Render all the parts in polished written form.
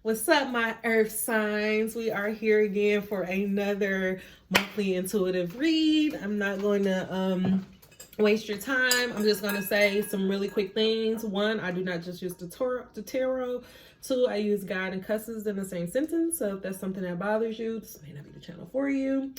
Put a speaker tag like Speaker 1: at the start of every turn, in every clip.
Speaker 1: What's up, my earth signs? We are here again for another monthly intuitive read. I'm not going to waste your time. I'm just going to say some really quick things. One, I do not just use the tarot. Two, I use God and cusses in the same sentence. So if that's something that bothers you, this may not be the channel for you.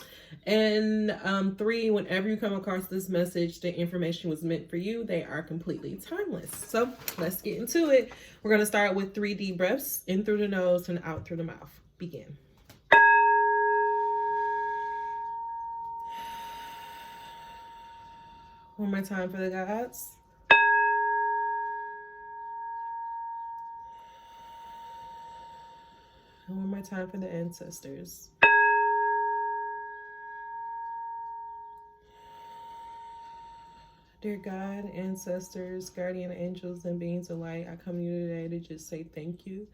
Speaker 1: And three, whenever you come across this message, the information was meant for you. They are completely timeless. So let's get into it. We're going to start with 3 deep breaths, in through the nose and out through the mouth. Begin. One more time for the gods. And one more time for the ancestors. Dear God, ancestors, guardian angels, and beings of light, I come to you today to just say thank you.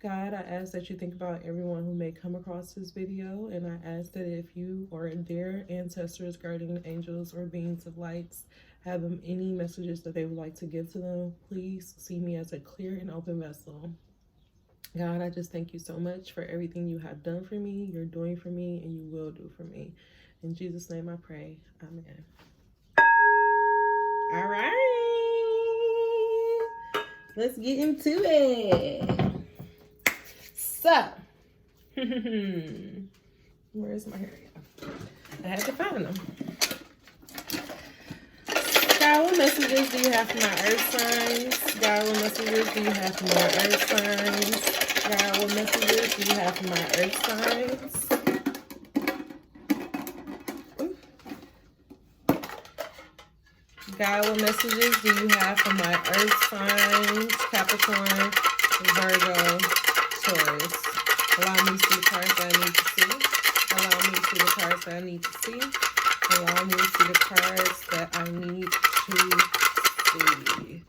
Speaker 1: God, I ask that you think about everyone who may come across this video, and I ask that if you or their ancestors, guardian angels, or beings of lights have any messages that they would like to give to them, please see me as a clear and open vessel. God, I just thank you so much for everything you have done for me, you're doing for me, and you will do for me. In Jesus' name I pray. Amen. All right. Let's get into it. So, where's my hair? I had to find them. God, what messages do you have for my earth signs? God, what messages do you have for my earth signs? God, what messages do you have for my earth signs? God, what messages do you have for my earth signs? Capricorn, Virgo, Taurus. Allow me to see the cards that I need to see. Allow me to see the cards that I need to see. Allow me to see the cards that I need to see.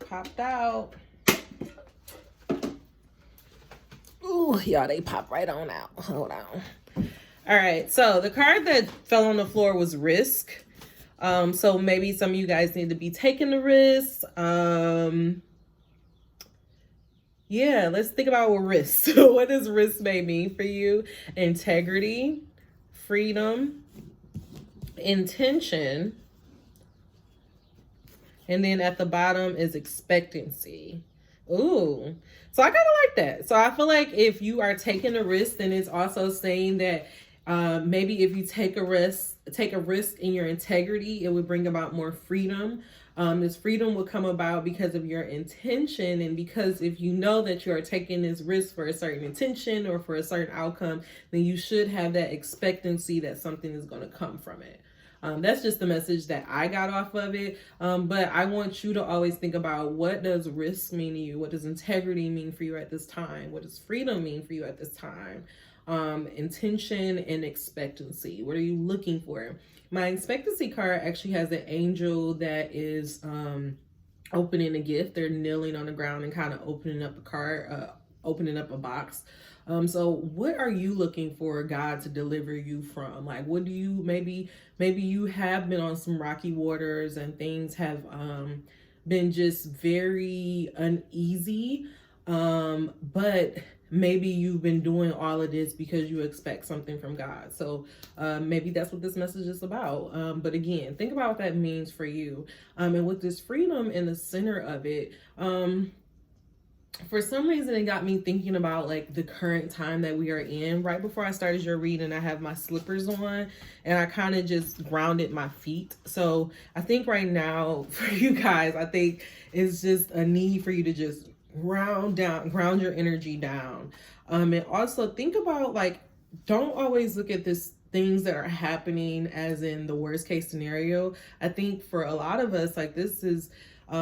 Speaker 1: Popped out. Ooh, y'all, they pop right on out. Hold on. All right, so the card that fell on the floor was risk. So maybe some of you guys need to be taking the risk. Yeah, let's think about what risk. What does risk may mean for you? Integrity, freedom, intention, and then at the bottom is expectancy. Ooh, so I kind of like that. So I feel like if you are taking a risk, then it's also saying that maybe if you take a risk in your integrity, it would bring about more freedom. This freedom will come about because of your intention, and because if you know that you are taking this risk for a certain intention or for a certain outcome, then you should have that expectancy that something is going to come from it. That's just the message that I got off of it. But I want you to always think about, what does risk mean to you? What does integrity mean for you at this time? What does freedom mean for you at this time? Intention and expectancy. What are you looking for? My expectancy card actually has an angel that is opening a gift. They're kneeling on the ground and kind of opening up a card, opening up a box. So what are you looking for God to deliver you from? Like, what do you, maybe you have been on some rocky waters and things have been just very uneasy. But maybe you've been doing all of this because you expect something from God. So maybe that's what this message is about. But again, think about what that means for you. And with this freedom in the center of it, for some reason, it got me thinking about like the current time that we are in. Right before I started your reading, I have my slippers on and I kind of just grounded my feet. So I think right now for you guys, I think it's just a need for you to just ground your energy down. And also think about, like, don't always look at this things that are happening as in the worst case scenario. I think for a lot of us, like, this is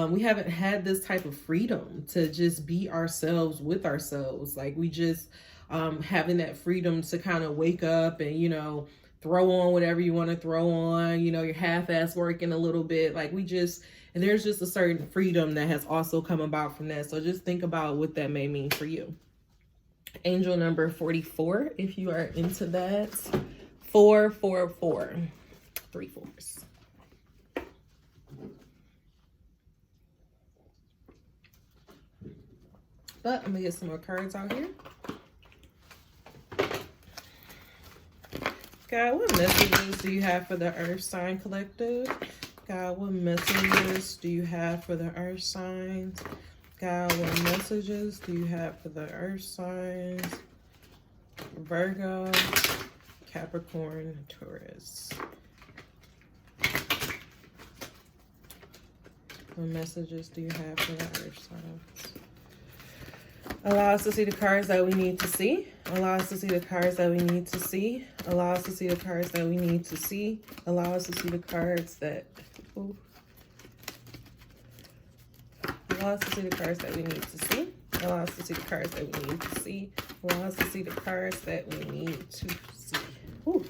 Speaker 1: we haven't had this type of freedom to just be ourselves with ourselves. Like, we just having that freedom to kind of wake up and, you know, throw on whatever you want to throw on, you know, you're half-ass working a little bit. Like, and there's just a certain freedom that has also come about from that. So just think about what that may mean for you. Angel number 44, if you are into that. 444. 3 4s. But I'm gonna get some more cards out here. God, what messages do you have for the Earth sign collective? God, what messages do you have for the Earth signs? God, what messages do you have for the Earth signs? Virgo, Capricorn, Taurus. What messages do you have for the Earth signs? Allow us to see the cards that we need to see. Allow us to see the cards that we need to see. Allow us to see the cards that we need to see. Allow us to see the cards that... Ooh. Allow us to see the cards that we need to see. Allow us to see the cards that we need to see. Allow us to see the cards that we need to see. Ooh.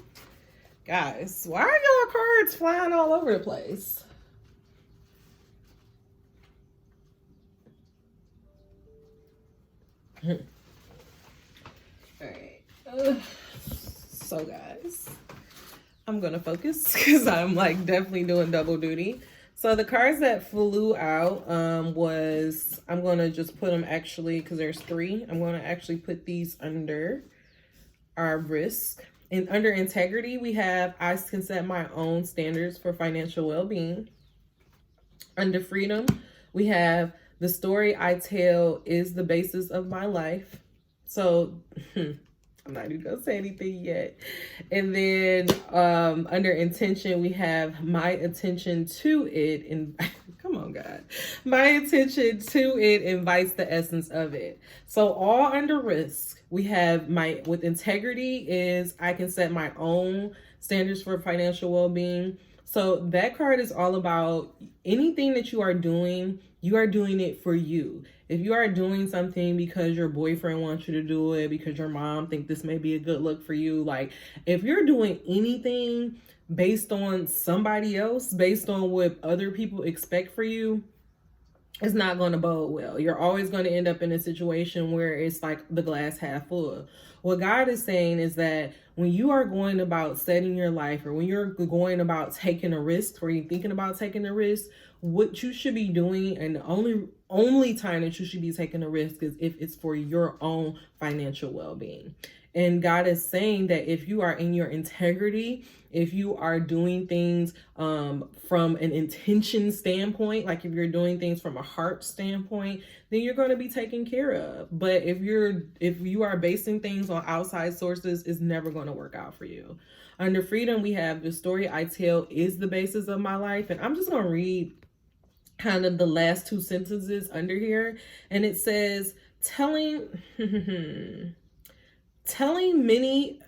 Speaker 1: Guys, why are y'all cards flying all over the place? All right. So guys, I'm gonna focus because I'm like definitely doing double duty. So the cards that flew out was, I'm gonna just put them actually, because there's 3. I'm gonna actually put these under our risk. And under integrity, we have, I can set my own standards for financial well-being. Under freedom, we have, the story I tell is the basis of my life. So I'm not even gonna say anything yet. And then under intention, we have my attention to it. And come on, God. My attention to it invites the essence of it. So all under risk, we have with integrity is I can set my own standards for financial well-being. So that card is all about anything that you are doing it for you. If you are doing something because your boyfriend wants you to do it, because your mom thinks this may be a good look for you, like if you're doing anything based on somebody else, based on what other people expect for you, it's not going to bode well. You're always going to end up in a situation where it's like the glass half full. What God is saying is that when you are going about setting your life, or when you're going about taking a risk, or you're thinking about taking a risk, what you should be doing, and the only time that you should be taking a risk, is if it's for your own financial well-being. And God is saying that if you are in your integrity, if you are doing things from an intention standpoint, like if you're doing things from a heart standpoint, then you're going to be taken care of. But if you are basing things on outside sources, it's never going to work out for you. Under freedom, we have the story I tell is the basis of my life. And I'm just going to read kind of the last 2 sentences under here. And it says, telling many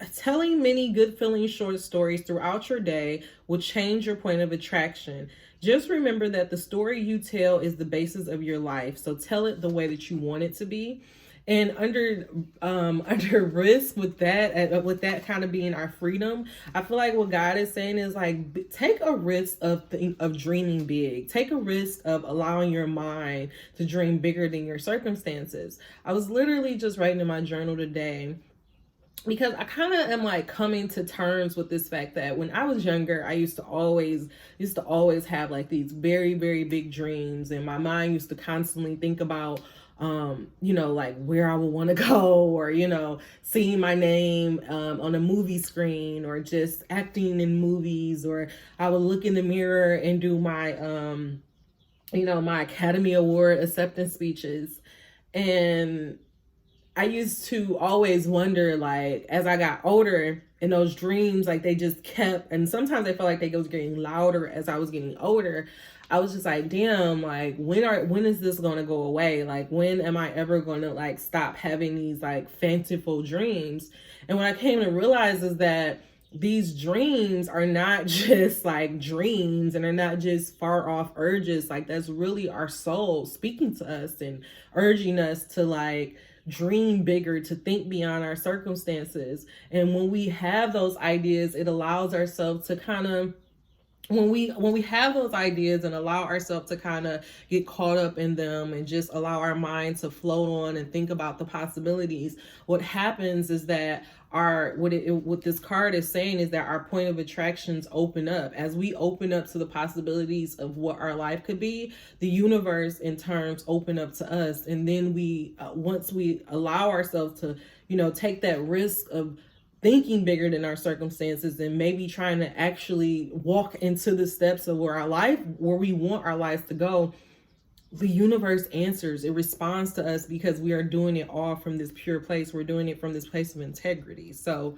Speaker 1: good feeling short stories throughout your day will change your point of attraction. Just remember that the story you tell is the basis of your life. So tell it the way that you want it to be. And under risk, with that kind of being our freedom, I feel like what God is saying is like, take a risk of dreaming big. Take a risk of allowing your mind to dream bigger than your circumstances. I was literally just writing in my journal today, because I kind of am like coming to terms with this fact that when I was younger, I used to always have like these very, very big dreams, and my mind used to constantly think about like where I would want to go, or, seeing my name on a movie screen, or just acting in movies, or I would look in the mirror and do my, my Academy Award acceptance speeches. And I used to always wonder, like, as I got older, and those dreams, like, they just kept, and sometimes I felt like they was getting louder as I was getting older. I was just like, damn, like, when is this going to go away? Like, when am I ever going to, like, stop having these, like, fanciful dreams? And what I came to realize is that these dreams are not just, like, dreams, and they're not just far off urges. Like, that's really our soul speaking to us and urging us to, like, dream bigger, to think beyond our circumstances. And when we have those ideas, it allows ourselves to kind of when we have those ideas and allow ourselves to kind of get caught up in them and just allow our mind to float on and think about the possibilities, what happens is that what this card is saying is that our point of attractions open up. As we open up to the possibilities of what our life could be, the universe in terms open up to us. And then we once we allow ourselves to take that risk of thinking bigger than our circumstances and maybe trying to actually walk into the steps of where we want our lives to go, the universe answers. It responds to us because we are doing it all from this pure place. We're doing it from this place of integrity. So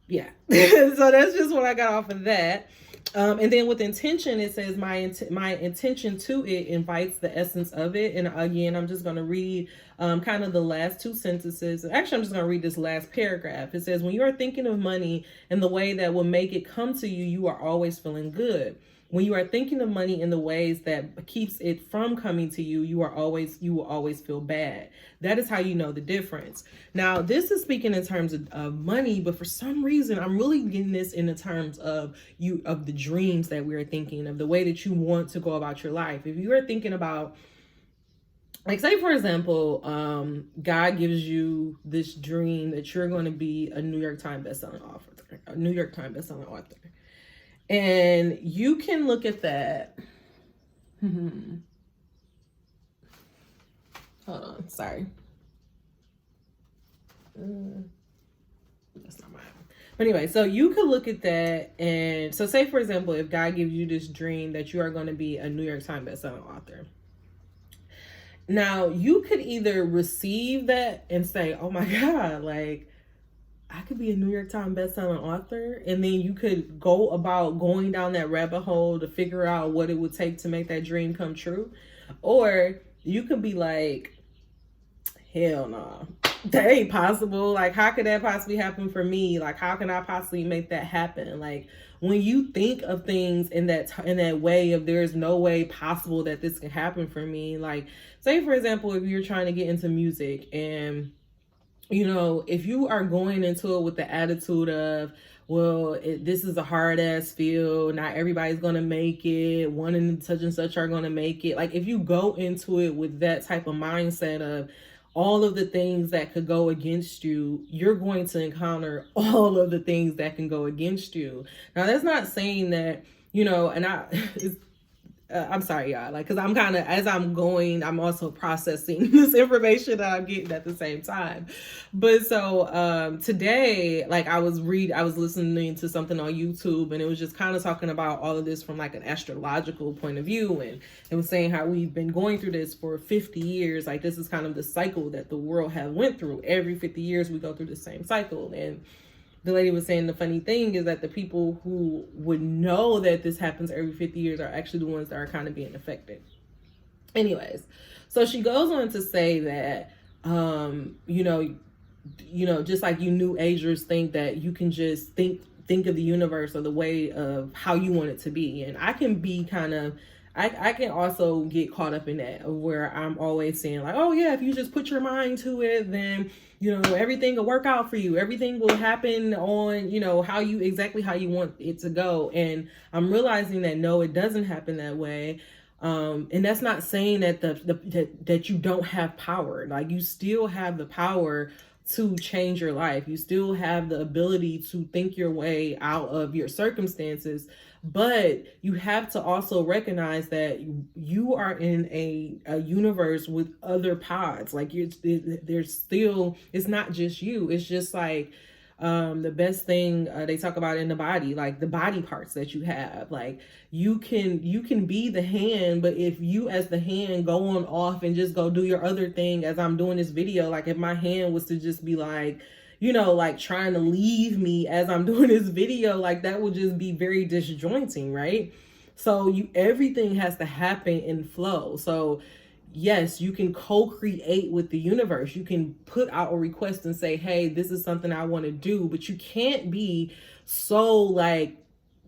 Speaker 1: yeah. So that's just what I got off of that. And then with intention, it says my intention to it invites the essence of it. And again, I'm just going to read kind of the last two sentences. Actually, I'm just going to read this last paragraph. It says, when you are thinking of money in the way that will make it come to you, you are always feeling good. When you are thinking of money in the ways that keeps it from coming to you, you will always feel bad. That is how you know the difference. Now, this is speaking in terms of money, but for some reason, I'm really getting this in the terms of the dreams that we're thinking of, the way that you want to go about your life. If you are thinking about, like, say for example, God gives you this dream that you're going to be a New York Times bestselling author. And you can look at that. Hold on, sorry. That's not mine. But anyway, so you could look at that. And so say, for example, if God gives you this dream that you are going to be a New York Times bestselling author. Now, you could either receive that and say, oh my God, like, I could be a New York Times bestselling author. And then you could go about going down that rabbit hole to figure out what it would take to make that dream come true. Or you could be like, hell no, that ain't possible. Like, how could that possibly happen for me? Like, how can I possibly make that happen? Like, when you think of things in that way of there's no way possible that this can happen for me. Like, say for example, if you're trying to get into music and if you are going into it with the attitude of, well, this is a hard ass field, not everybody's going to make it, one and such are going to make it. Like, if you go into it with that type of mindset of all of the things that could go against you, you're going to encounter all of the things that can go against you. Now, that's not saying that, and I'm sorry, y'all, like, because I'm kind of, as I'm going, I'm also processing this information that I'm getting at the same time. But so today, like, I was listening to something on YouTube, and it was just kind of talking about all of this from like an astrological point of view. And it was saying how we've been going through this for 50 years. Like, this is kind of the cycle that the world has went through. Every 50 years, we go through the same cycle. And the lady was saying the funny thing is that the people who would know that this happens every 50 years are actually the ones that are kind of being affected. Anyways, so she goes on to say that, just like you New Agers think that you can just think of the universe or the way of how you want it to be. And I can be kind of, I can also get caught up in that, where I'm always saying like, oh yeah, if you just put your mind to it, then everything will work out for you. Everything will happen on, how you want it to go. And I'm realizing that no, it doesn't happen that way. And that's not saying that that you don't have power. Like, you still have the power to change your life. You still have the ability to think your way out of your circumstances. But you have to also recognize that you are in a universe with other pods. Like, there's still, it's not just you. It's just like the best thing they talk about in the body, like the body parts that you have. Like, you can be the hand, but if you as the hand go on off and just go do your other thing, as I'm doing this video, like if my hand was to just be like, like trying to leave me as I'm doing this video, like that would just be very disjointing, right? So everything has to happen in flow. So yes, you can co-create with the universe. You can put out a request and say, hey, this is something I want to do, but you can't be so like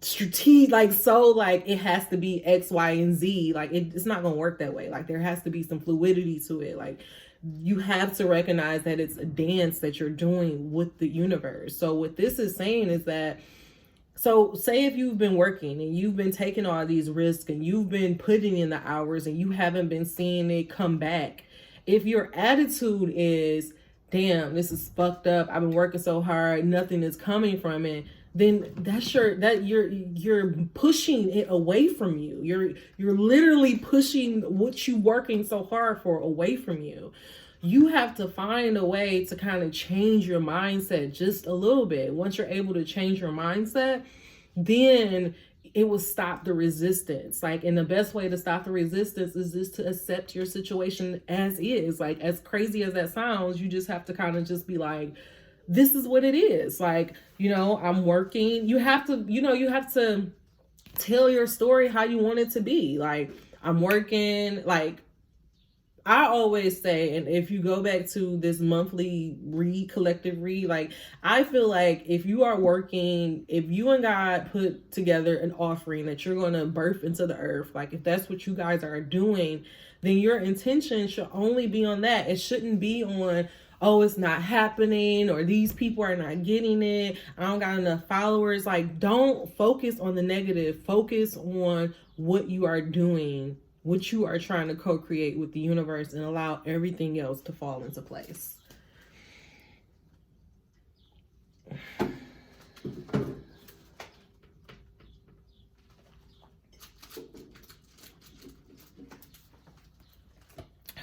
Speaker 1: strategic, like so like it has to be X, Y, and Z. Like it's not gonna work that way. Like there has to be some fluidity to it. Like you have to recognize that it's a dance that you're doing with the universe. So what this is saying is that So say if you've been working and you've been taking all these risks and you've been putting in the hours and you haven't been seeing it come back. If your attitude is, damn, this is fucked up, I've been working so hard, nothing is coming from it, then you're pushing it away from you. You're literally pushing what you working so hard for away from you. You have to find a way to kind of change your mindset just a little bit. Once you're able to change your mindset, then it will stop the resistance. Like, and the best way to stop the resistance is just to accept your situation as is. Like, as crazy as that sounds, you just have to kind of just be like, this is what it is. Like, I'm working. You have to tell your story how you want it to be. Like, I'm working. Like, I always say, and if you go back to this monthly collective read, like, I feel like if you are working, if you and God put together an offering that you're going to birth into the earth, like if that's what you guys are doing, then your intention should only be on that. It shouldn't be on, oh, it's not happening, or these people are not getting it, I don't got enough followers. Like, don't focus on the negative. Focus on what you are doing, what you are trying to co-create with the universe, and allow everything else to fall into place.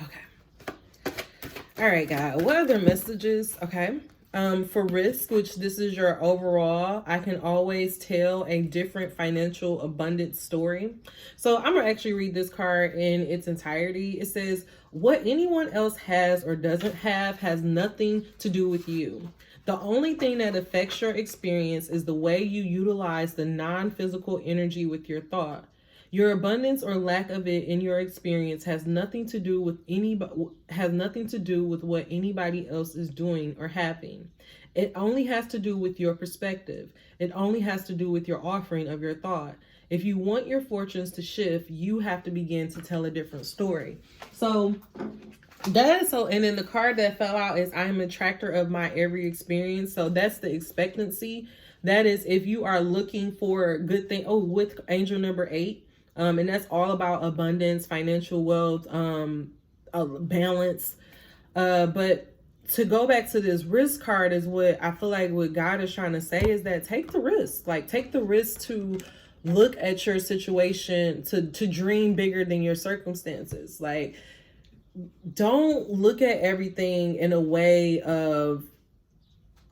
Speaker 1: Okay. All right, guys. What other messages? Okay. For risk, which this is your overall, I can always tell a different financial abundance story. So I'm going to actually read this card in its entirety. It says, what anyone else has or doesn't have has nothing to do with you. The only thing that affects your experience is the way you utilize the non-physical energy with your thought. Your abundance or lack of it in your experience has nothing to do with what anybody else is doing or having. It only has to do with your perspective. It only has to do with your offering of your thought. If you want your fortunes to shift, you have to begin to tell a different story. So that is so, and then the card that fell out is I am a attractor of my every experience. So that's the expectancy. That is if you are looking for a good thing. Oh, with angel number 8. And that's all about abundance, financial wealth, balance. But to go back to this risk card is what I feel like what God is trying to say is that take the risk. Like, take the risk to look at your situation, to dream bigger than your circumstances. Like, don't look at everything in a way of,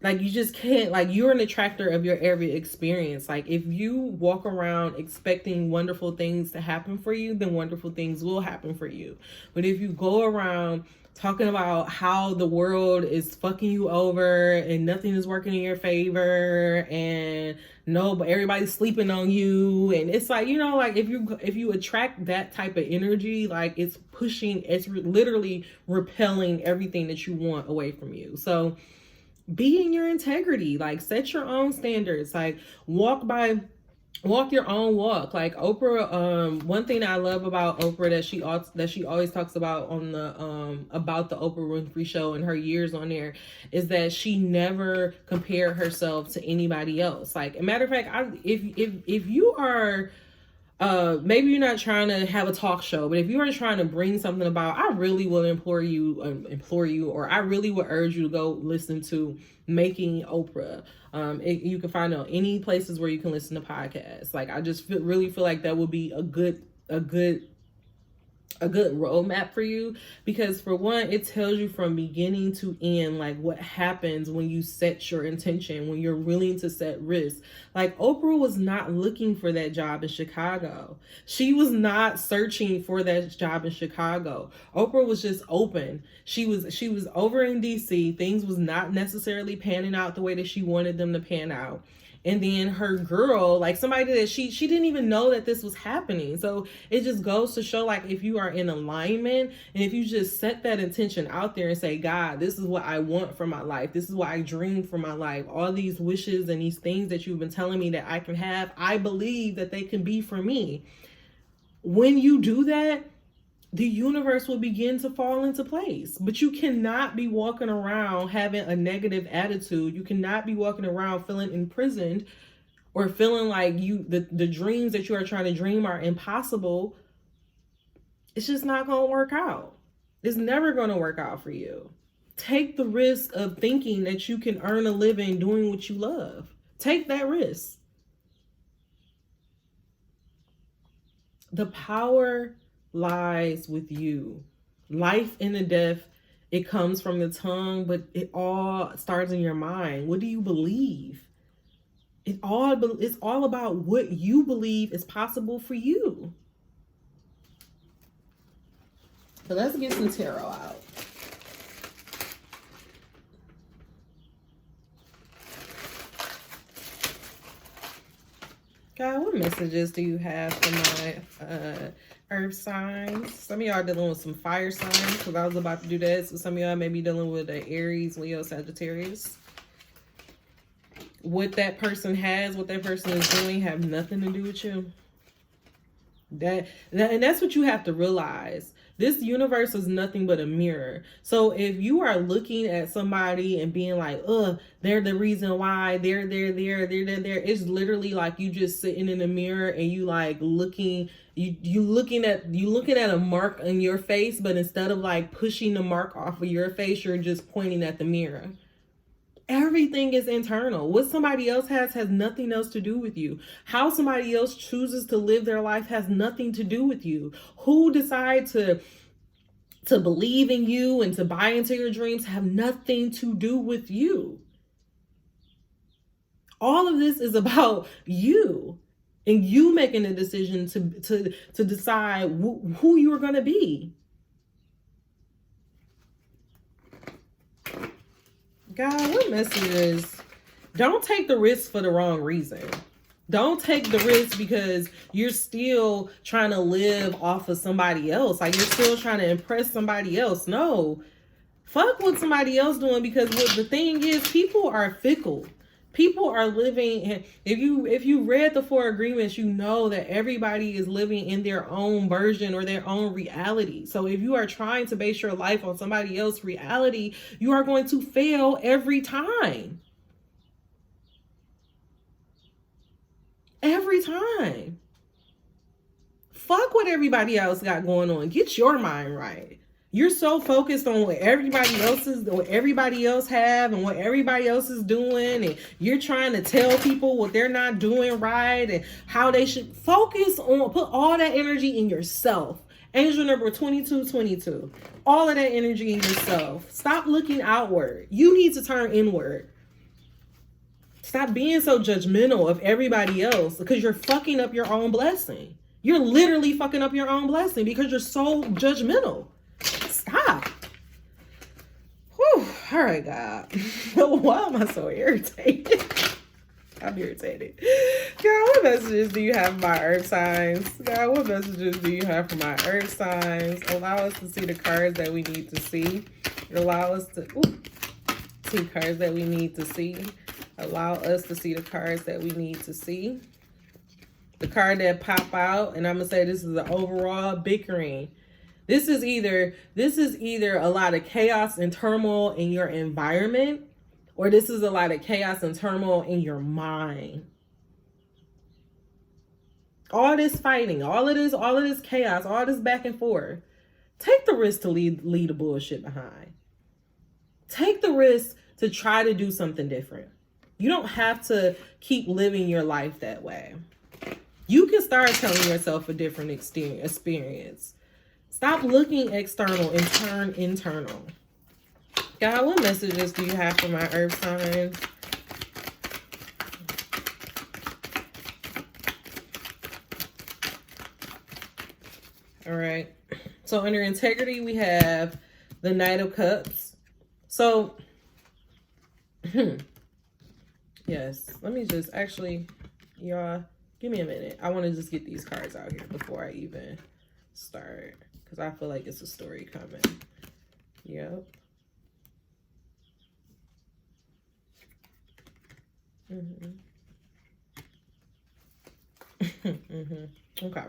Speaker 1: like, you just can't, like, you're an attractor of your every experience. Like, if you walk around expecting wonderful things to happen for you, then wonderful things will happen for you. But if you go around talking about how the world is fucking you over and nothing is working in your favor and but everybody's sleeping on you, and it's like, like if you attract that type of energy, like it's literally repelling everything that you want away from you. So be in your integrity, like set your own standards, like walk your own walk. Like Oprah, one thing that I love about Oprah that she always talks about on the about the Oprah Winfrey Show and her years on there is that she never compared herself to anybody else. Like, a matter of fact, if you are maybe you're not trying to have a talk show, but if you are trying to bring something about, I really will implore you, or I really would urge you to go listen to Making Oprah. You can find it on any places where you can listen to podcasts. Like, I just really feel like that would be a good roadmap for you, because for one, it tells you from beginning to end, like what happens when you set your intention, when you're willing to set risk. Like, Oprah was not looking for that job in Chicago. She was not searching for that job in Chicago. Oprah was just open. She was over in DC. Things was not necessarily panning out the way that she wanted them to pan out. And then her girl, like somebody that she didn't even know that this was happening. So it just goes to show, like, if you are in alignment and if you just set that intention out there and say, God, this is what I want for my life. This is what I dream for my life. All these wishes and these things that you've been telling me that I can have, I believe that they can be for me. When you do that, the universe will begin to fall into place. But you cannot be walking around having a negative attitude. You cannot be walking around feeling imprisoned or feeling like the dreams that you are trying to dream are impossible, it's just not going to work out. It's never going to work out for you. Take the risk of thinking that you can earn a living doing what you love. Take that risk. The power lies with you. Life and the death, it comes from the tongue, but it all starts in your mind. What do you believe? It's all about what you believe is possible for you. So let's get some tarot out. God, what messages do you have for my earth signs? Some of y'all dealing with some fire signs, because I was about to do that. So some of y'all may be dealing with an Aries, Leo, Sagittarius. What that person has, what that person is doing, have nothing to do with you. And that's what you have to realize. This universe is nothing but a mirror. So if you are looking at somebody and being like, they're the reason why, they're there, it's literally like you just sitting in the mirror and you like looking, you looking at a mark on your face, but instead of like pushing the mark off of your face, you're just pointing at the mirror. Everything is internal. What somebody else has nothing else to do with you. How somebody else chooses to live their life has nothing to do with you. Who decides to believe in you and to buy into your dreams have nothing to do with you. All of this is about you and you making a decision to decide who you are going to be. God, what message is, don't take the risk for the wrong reason. Don't take the risk because you're still trying to live off of somebody else. Like you're still trying to impress somebody else. No, fuck what somebody else doing, because what the thing is, people are fickle. People are living, and if you read the 4 agreements, you know that everybody is living in their own version or their own reality. So if you are trying to base your life on somebody else's reality, you are going to fail every time. Every time. Fuck what everybody else got going on. Get your mind right. You're so focused on what everybody else have and what everybody else is doing, and you're trying to tell people what they're not doing right and how they should focus on, put all that energy in yourself. Angel number 2222. All of that energy in yourself. Stop looking outward. You need to turn inward. Stop being so judgmental of everybody else, because you're fucking up your own blessing. You're literally fucking up your own blessing because you're so judgmental. Stop. Whew. All right, God. Why am I so irritated? I'm irritated. God, what messages do you have for my earth signs? God, what messages do you have for my earth signs? Allow us to see the cards that we need to see. Allow us to see cards that we need to see. Allow us to see the cards that we need to see. The card that pop out, and I'm going to say this is the overall bickering. This is either a lot of chaos and turmoil in your environment, or this is a lot of chaos and turmoil in your mind. All this fighting, all of this chaos, all this back and forth. Take the risk to leave the bullshit behind. Take the risk to try to do something different. You don't have to keep living your life that way. You can start telling yourself a different experience. Stop looking external and turn internal. God, what messages do you have for my earth signs? All right. So under integrity, we have the Knight of Cups. So, yes, let me just actually, y'all, give me a minute. I want to just get these cards out here before I even start, because I feel like it's a story coming. Yep. Okay.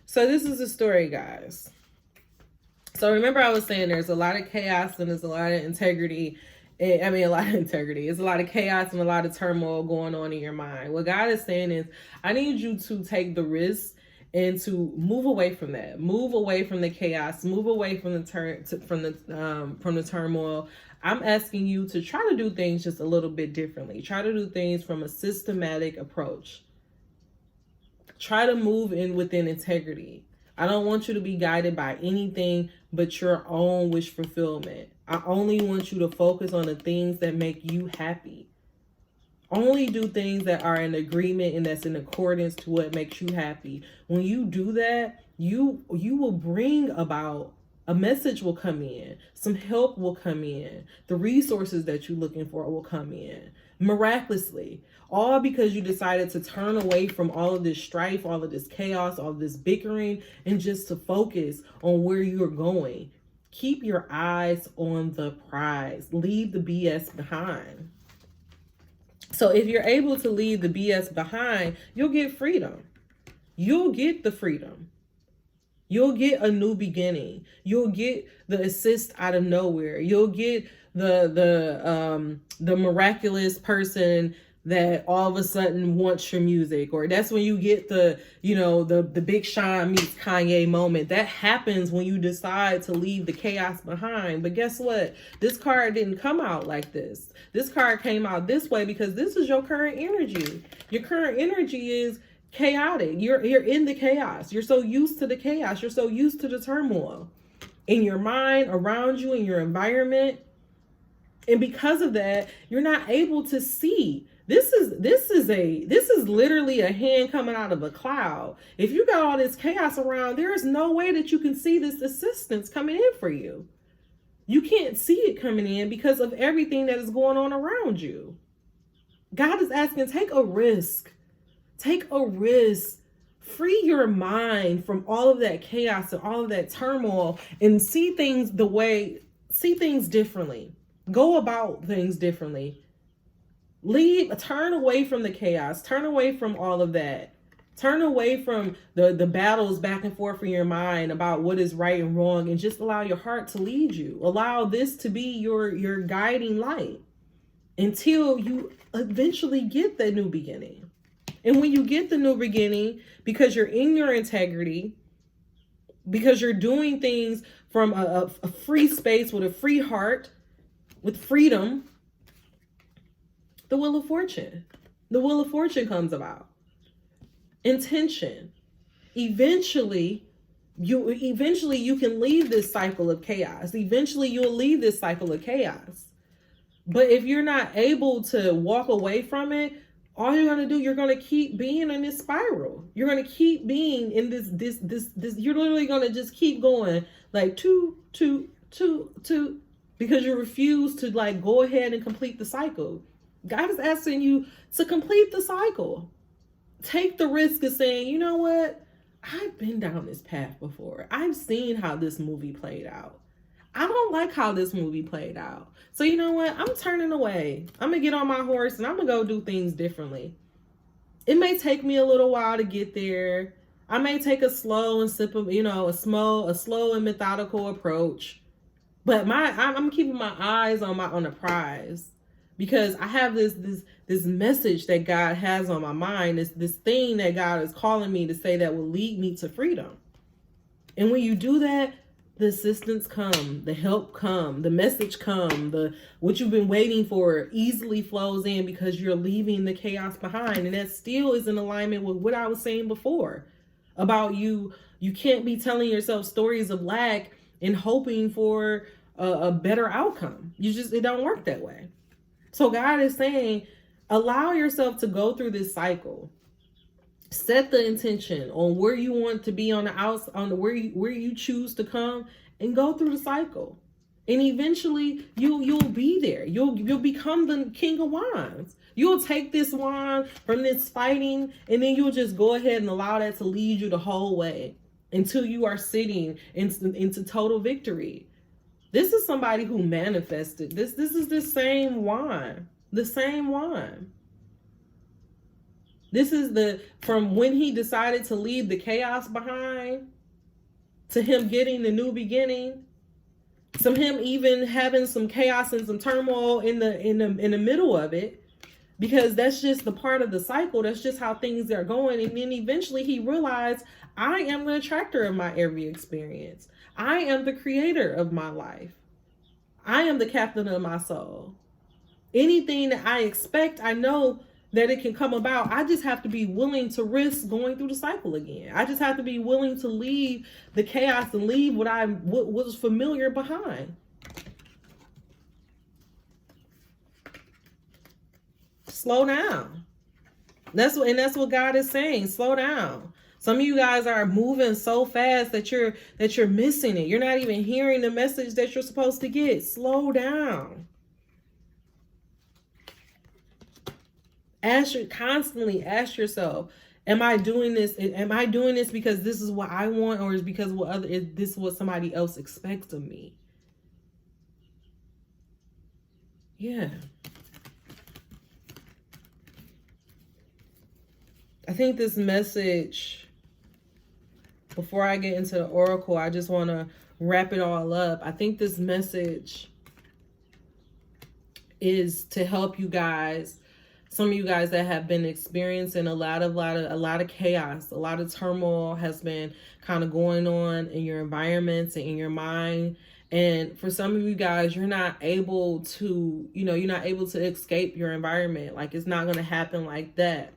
Speaker 1: So this is the story, guys. So remember I was saying there's a lot of chaos and there's a lot of integrity I mean, a lot of integrity. It's a lot of chaos and a lot of turmoil going on in your mind. What God is saying is, I need you to take the risk and to move away from that. Move away from the chaos. Move away from the turmoil. I'm asking you to try to do things just a little bit differently. Try to do things from a systematic approach. Try to move in within integrity. I don't want you to be guided by anything but your own wish fulfillment. I only want you to focus on the things that make you happy. Only do things that are in agreement and that's in accordance to what makes you happy. When you do that, you will bring about a message will come in. Some help will come in. The resources that you're looking for will come in miraculously. All because you decided to turn away from all of this strife, all of this chaos, all of this bickering, and just to focus on where you're going. Keep your eyes on the prize. Leave the BS behind. So if you're able to leave the BS behind, you'll get freedom. You'll get the freedom. You'll get a new beginning. You'll get the assist out of nowhere. You'll get the miraculous person that all of a sudden wants your music, or that's when you get the Big Sean meets Kanye moment. That happens when you decide to leave the chaos behind. But guess what? This card didn't come out like this. This card came out this way because this is your current energy. Your current energy is chaotic. You're in the chaos. You're so used to the chaos. You're so used to the turmoil in your mind, around you, in your environment. And because of that, you're not able to see. This is literally a hand coming out of a cloud. If you got all this chaos around, there is no way that you can see this assistance coming in for you. You can't see it coming in because of everything that is going on around you. God is asking, take a risk. Take a risk. Free your mind from all of that chaos and all of that turmoil and see things differently. Go about things differently. Turn away from the chaos. Turn away from all of that. Turn away from the battles back and forth in your mind about what is right and wrong, and just allow your heart to lead you. Allow this to be your guiding light until you eventually get the new beginning. And when you get the new beginning, because you're in your integrity, because you're doing things from a free space with a free heart, with freedom, the Wheel of Fortune. The Wheel of Fortune comes about. Intention. Eventually you can leave this cycle of chaos. Eventually you'll leave this cycle of chaos. But if you're not able to walk away from it, all you're going to do, you're going to keep being in this spiral. You're going to keep being in this, you're literally going to just keep going like two, because you refuse to go ahead and complete the cycle. God is asking you to complete the cycle. Take the risk of saying, you know what? I've been down this path before. I've seen how this movie played out. I don't like how this movie played out. So you know what? I'm turning away. I'm going to get on my horse and I'm going to go do things differently. It may take me a little while to get there. I may take a slow and a slow and methodical approach. But I'm keeping my eyes on the prize. Because I have this message that God has on my mind, this thing that God is calling me to say that will lead me to freedom. And when you do that, the assistance come, the help come, the message come, what you've been waiting for easily flows in because you're leaving the chaos behind. And that still is in alignment with what I was saying before about you can't be telling yourself stories of lack and hoping for a better outcome. It don't work that way. So God is saying, allow yourself to go through this cycle. Set the intention on where you want to be on the outside, where you choose to come, and go through the cycle. And eventually you'll be there. You'll become the King of Wands. You'll take this wand from this fighting, and then you'll just go ahead and allow that to lead you the whole way until you are sitting into total victory. This is somebody who manifested. This is the same wand. The same wand. This is from when he decided to leave the chaos behind to him getting the new beginning. Some him even having some chaos and some turmoil in the middle of it, because that's just the part of the cycle. That's just how things are going. And then eventually he realized, I am the attractor of my every experience. I am the creator of my life. I am the captain of my soul. Anything that I expect, I know that it can come about. I just have to be willing to risk going through the cycle again. I just have to be willing to leave the chaos and leave what was familiar behind. Slow down. That's what God is saying. Slow down. Some of you guys are moving so fast that you're missing it. You're not even hearing the message that you're supposed to get. Slow down. Constantly ask yourself, am I doing this? Am I doing this because this is what I want, or is because is this what somebody else expects of me? Yeah. I think this message, before I get into the oracle, I just want to wrap it all up. I think this message is to help you guys. Some of you guys that have been experiencing a lot of chaos, a lot of turmoil has been kind of going on in your environments and in your mind. And for some of you guys, you're not able to, you're not able to escape your environment. Like, it's not going to happen like that.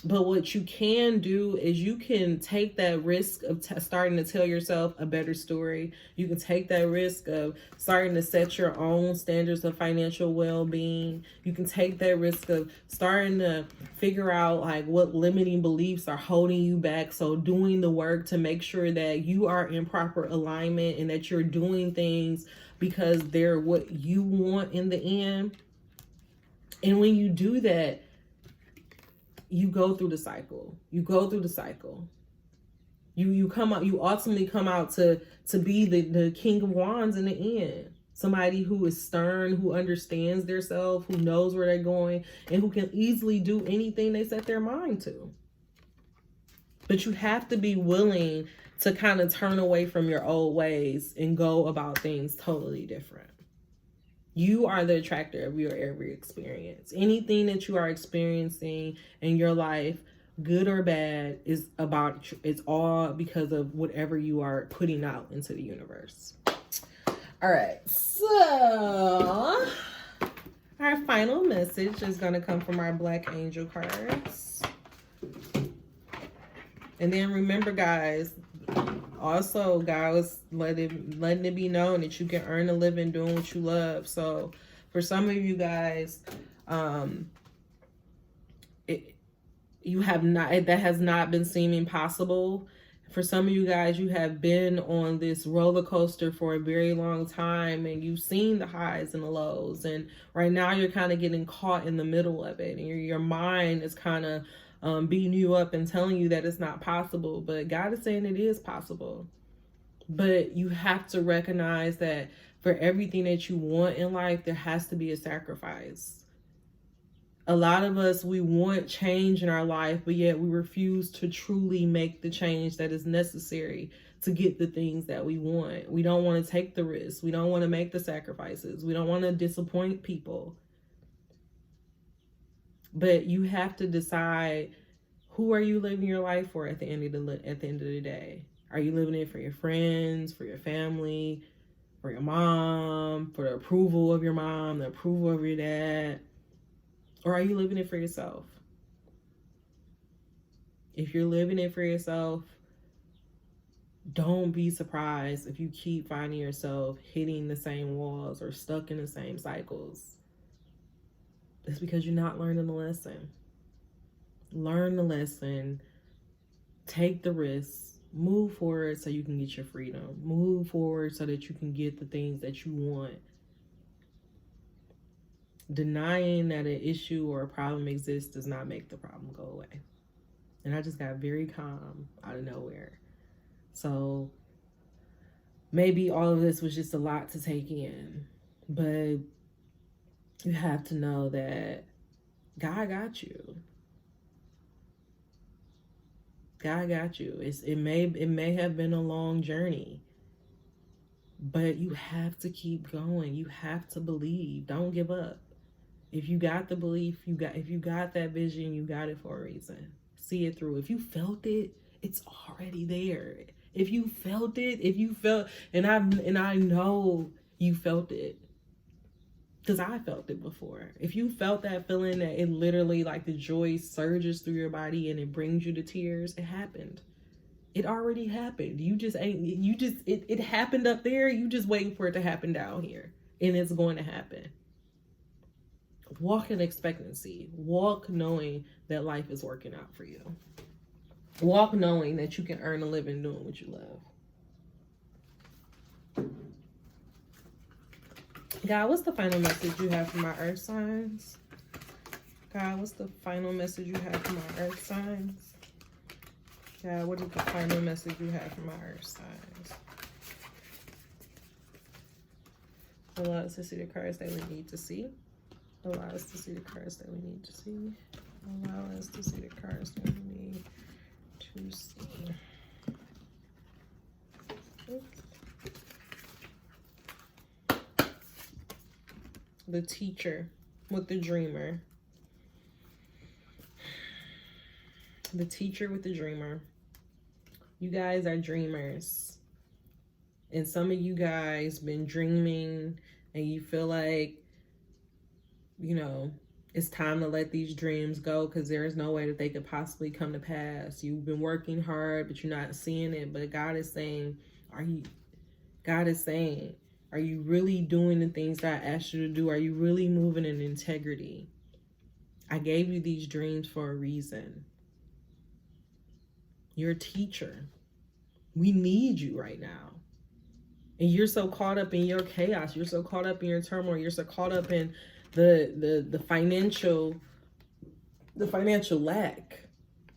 Speaker 1: But what you can do is you can take that risk of starting to tell yourself a better story. You can take that risk of starting to set your own standards of financial well-being. You can take that risk of starting to figure out like what limiting beliefs are holding you back. So doing the work to make sure that you are in proper alignment and that you're doing things because they're what you want in the end. And when you do that, you go through the cycle. You go through the cycle. You come out, you ultimately come out to be the King of Wands in the end. Somebody who is stern, who understands themselves, who knows where they're going, and who can easily do anything they set their mind to. But you have to be willing to kind of turn away from your old ways and go about things totally different. You are the attractor of your every experience. Anything that you are experiencing in your life, good or bad, it's all because of whatever you are putting out into the universe. All right, so our final message is going to come from our Black Angel cards. And then remember, guys, also, God was letting it be known that you can earn a living doing what you love. So for some of you guys, that has not been seeming possible. For some of you guys, you have been on this roller coaster for a very long time, and you've seen the highs and the lows. And right now you're kind of getting caught in the middle of it, and your mind is kind of beating you up and telling you that it's not possible. But God is saying it is possible. But you have to recognize that for everything that you want in life, there has to be a sacrifice. A lot of us, we want change in our life, but yet we refuse to truly make the change that is necessary to get the things that we want. We don't want to take the risks. We don't want to make the sacrifices. We don't want to disappoint people. But you have to decide, who are you living your life for at the end of the day? Are you living it for your friends, for your family, for your mom, for the approval of your mom, the approval of your dad? Or are you living it for yourself? If you're living it for yourself, don't be surprised if you keep finding yourself hitting the same walls or stuck in the same cycles. It's because you're not learning the lesson. Learn the lesson. Take the risks. Move forward so you can get your freedom. Move forward so that you can get the things that you want. Denying that an issue or a problem exists does not make the problem go away. And I just got very calm out of nowhere. So maybe all of this was just a lot to take in, but you have to know that God got you. God got you. It may have been a long journey, But you have to keep going. You have to believe. Don't give up. If you got the belief, if you got that vision, you got it for a reason. See it through. If you felt it, it's already there. If you felt it, and I know you felt it, because I felt it before. If you felt that feeling that it literally, like, the joy surges through your body and it brings you to tears, it happened. It already happened. It happened up there. You just waiting for it to happen down here. And it's going to happen. Walk in expectancy. Walk knowing that life is working out for you. Walk knowing that you can earn a living doing what you love. God, what's the final message you have for my earth signs? God, what's the final message you have for my earth signs? God, what is the final message you have for my earth signs? Allow us to see the cards that we need to see. Allow us to see the cards that we need to see. Allow us to see the cards that we need to see. Oops. The teacher with the dreamer. The teacher with the dreamer. You guys are dreamers. And some of you guys been dreaming and you feel like, you know, it's time to let these dreams go because there is no way that they could possibly come to pass. You've been working hard, but you're not seeing it. But God is saying, are you really doing the things that I asked you to do? Are you really moving in integrity? I gave you these dreams for a reason. You're a teacher. We need you right now. And you're so caught up in your chaos. You're so caught up in your turmoil. You're so caught up in the financial lack.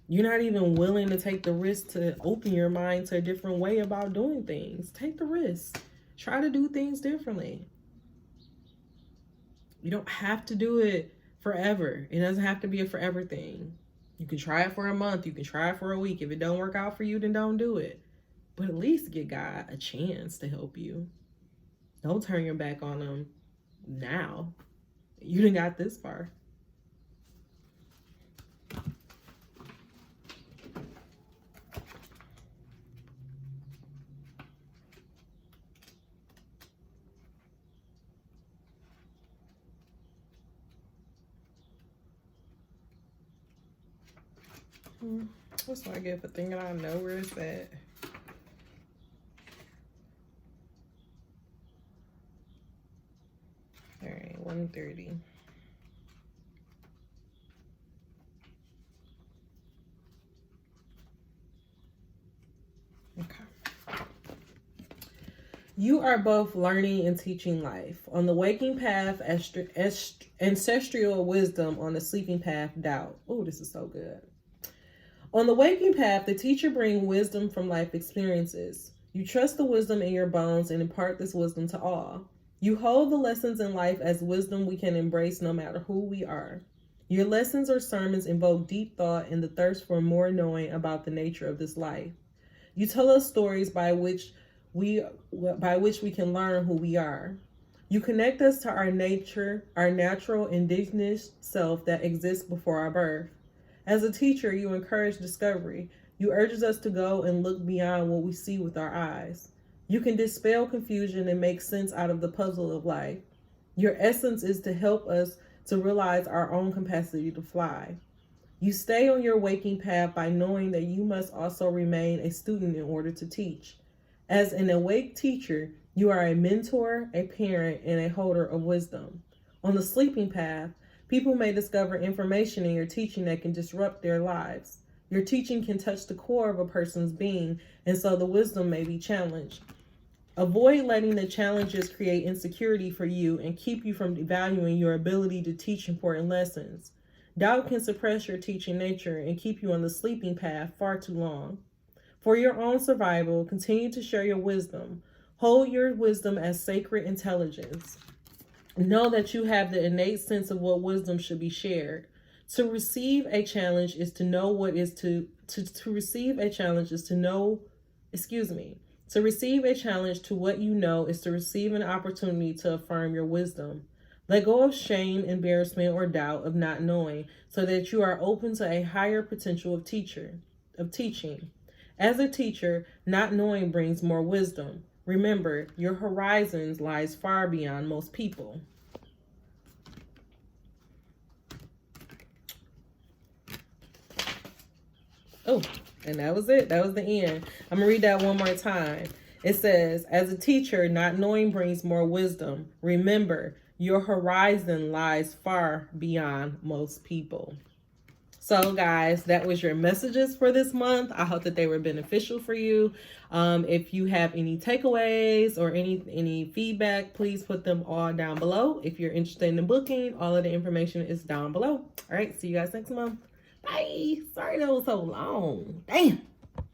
Speaker 1: You're not even willing to take the risk to open your mind to a different way about doing things. Take the risk. Try to do things differently. You don't have to do it forever. It doesn't have to be a forever thing. You can try it for a month. You can try it for a week. If it don't work out for you, then don't do it. But at least give God a chance to help you. Don't turn your back on him now. You done got this far. What's what I get for thinking I know where it's at? All right, 130. Okay. You are both learning and teaching life. On the waking path, ancestral wisdom. On the sleeping path, doubt. Oh, this is so good. On the waking path, the teacher brings wisdom from life experiences. You trust the wisdom in your bones and impart this wisdom to all. You hold the lessons in life as wisdom we can embrace no matter who we are. Your lessons or sermons invoke deep thought and the thirst for more knowing about the nature of this life. You tell us stories by which we can learn who we are. You connect us to our nature, our natural indigenous self that exists before our birth. As a teacher, you encourage discovery. You urge us to go and look beyond what we see with our eyes. You can dispel confusion and make sense out of the puzzle of life. Your essence is to help us to realize our own capacity to fly. You stay on your waking path by knowing that you must also remain a student in order to teach. As an awake teacher, you are a mentor, a parent, and a holder of wisdom. On the sleeping path, people may discover information in your teaching that can disrupt their lives. Your teaching can touch the core of a person's being, and so the wisdom may be challenged. Avoid letting the challenges create insecurity for you and keep you from devaluing your ability to teach important lessons. Doubt can suppress your teaching nature and keep you on the sleeping path far too long. For your own survival, continue to share your wisdom. Hold your wisdom as sacred intelligence. Know that you have the innate sense of what wisdom should be shared. To receive a challenge is to know what is to receive a challenge is to know, To receive a challenge to what you know is to receive an opportunity to affirm your wisdom. Let go of shame, embarrassment, or doubt of not knowing so that you are open to a higher potential of teaching. As a teacher, not knowing brings more wisdom. Remember, your horizons lies far beyond most people. Oh, and that was it. That was the end. I'm going to read that one more time. It says, as a teacher, not knowing brings more wisdom. Remember, your horizon lies far beyond most people. So guys, that was your messages for this month. I hope that they were beneficial for you. If you have any takeaways or any feedback, please put them all down below. If you're interested in booking, all of the information is down below. All right, see you guys next month. Bye. Sorry that was so long. Damn.